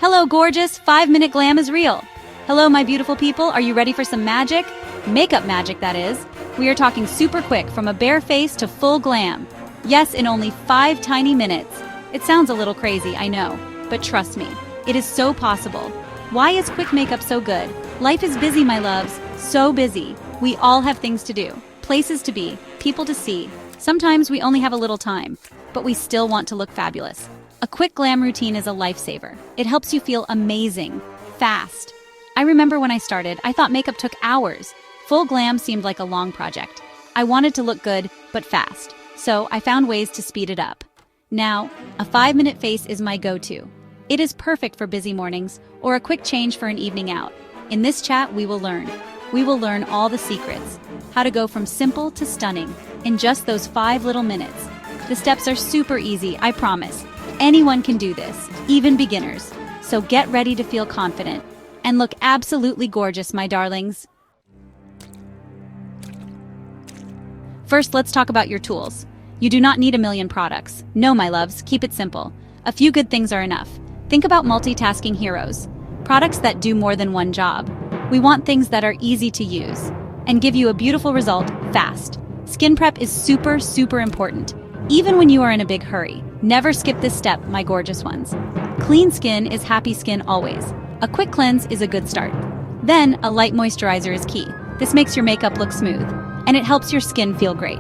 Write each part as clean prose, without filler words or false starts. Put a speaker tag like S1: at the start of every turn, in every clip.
S1: Hello, gorgeous. 5-minute glam is real. Hello, my beautiful people. Are you ready for some magic? Makeup magic, that is. We are talking super quick from a bare face to full glam. Yes, in only 5 tiny minutes. It sounds a little crazy, I know, but trust me, it is so possible. Why is quick makeup so good? Life is busy, my loves. So busy. We all have things to do, places to be, people to see. Sometimes we only have a little time, but we still want to look fabulous. A quick glam routine is a lifesaver. It helps you feel amazing, fast. I remember when I started, I thought makeup took hours. Full glam seemed like a long project. I wanted to look good, but fast. So I found ways to speed it up. Now, a 5-minute face is my go-to. It is perfect for busy mornings or a quick change for an evening out. In this chat, we will learn. We will learn all the secrets, how to go from simple to stunning in just those 5 little minutes. The steps are super easy, I promise. Anyone can do this, even beginners. So get ready to feel confident and look absolutely gorgeous, my darlings. First, let's talk about your tools. You do not need a million products. No, my loves, keep it simple. A few good things are enough. Think about multitasking heroes, products that do more than one job. We want things that are easy to use and give you a beautiful result fast. Skin prep is super, super important. Even when you are in a big hurry, never skip this step, my gorgeous ones. Clean skin is happy skin always. A quick cleanse is a good start. Then, a light moisturizer is key. This makes your makeup look smooth, and it helps your skin feel great.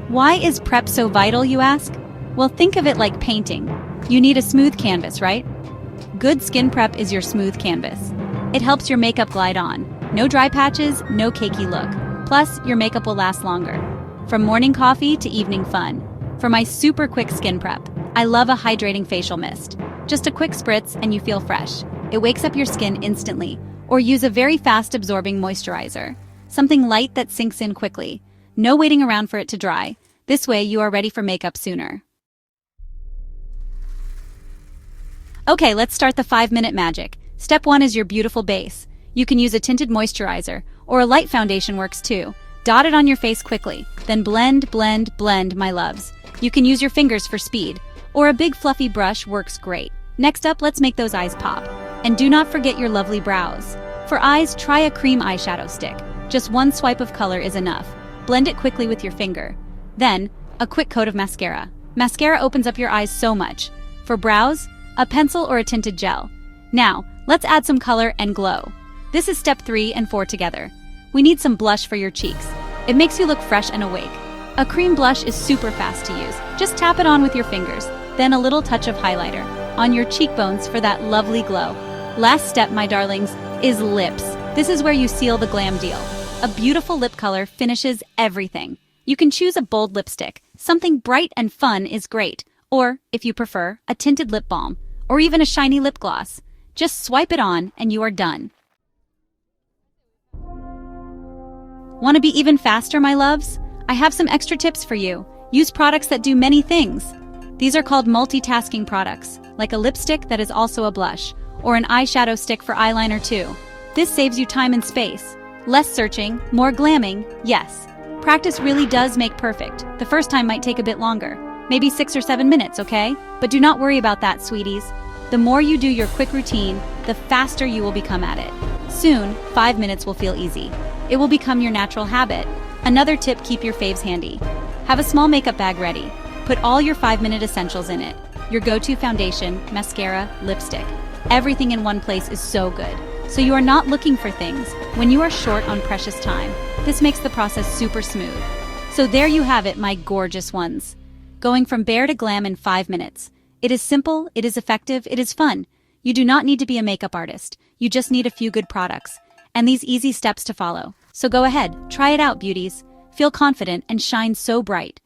S1: Why is prep so vital, you ask? Well, think of it like painting. You need a smooth canvas, right? Good skin prep is your smooth canvas. It helps your makeup glide on. No dry patches, no cakey look. Plus, your makeup will last longer. From morning coffee to evening fun. For my super quick skin prep, I love a hydrating facial mist. Just a quick spritz and you feel fresh. It wakes up your skin instantly. Or use a very fast absorbing moisturizer. Something light that sinks in quickly. No waiting around for it to dry. This way you are ready for makeup sooner. Okay, let's start the 5-minute magic. Step 1 is your beautiful base. You can use a tinted moisturizer, or a light foundation works too. Dot it on your face quickly, then blend, blend, blend, my loves. You can use your fingers for speed, or a big fluffy brush works great. Next up, let's make those eyes pop. And do not forget your lovely brows. For eyes, try a cream eyeshadow stick. Just one swipe of color is enough. Blend it quickly with your finger. Then, a quick coat of mascara. Mascara opens up your eyes so much. For brows, a pencil or a tinted gel. Now, let's add some color and glow. This is step 3 and 4 together. We need some blush for your cheeks. It makes you look fresh and awake. A cream blush is super fast to use. Just tap it on with your fingers. Then a little touch of highlighter on your cheekbones for that lovely glow. Last step, my darlings, is lips. This is where you seal the glam deal. A beautiful lip color finishes everything. You can choose a bold lipstick. Something bright and fun is great. Or, if you prefer, a tinted lip balm. Or even a shiny lip gloss. Just swipe it on and you are done. Want to be even faster, my loves? I have some extra tips for you. Use products that do many things. These are called multitasking products, like a lipstick that is also a blush, or an eyeshadow stick for eyeliner too. This saves you time and space. Less searching, more glamming, yes. Practice really does make perfect. The first time might take a bit longer. Maybe 6 or 7 minutes, okay? But do not worry about that, sweeties. The more you do your quick routine, the faster you will become at it. Soon, 5 minutes will feel easy. It will become your natural habit. Another tip, keep your faves handy. Have a small makeup bag ready. Put all your 5-minute essentials in it. Your go-to foundation, mascara, lipstick. Everything in one place is so good. So you are not looking for things when you are short on precious time. This makes the process super smooth. So there you have it, my gorgeous ones. Going from bare to glam in 5 minutes. It is simple, it is effective, it is fun. You do not need to be a makeup artist. You just need a few good products. And these easy steps to follow. So go ahead, try it out, beauties. Feel confident and shine so bright.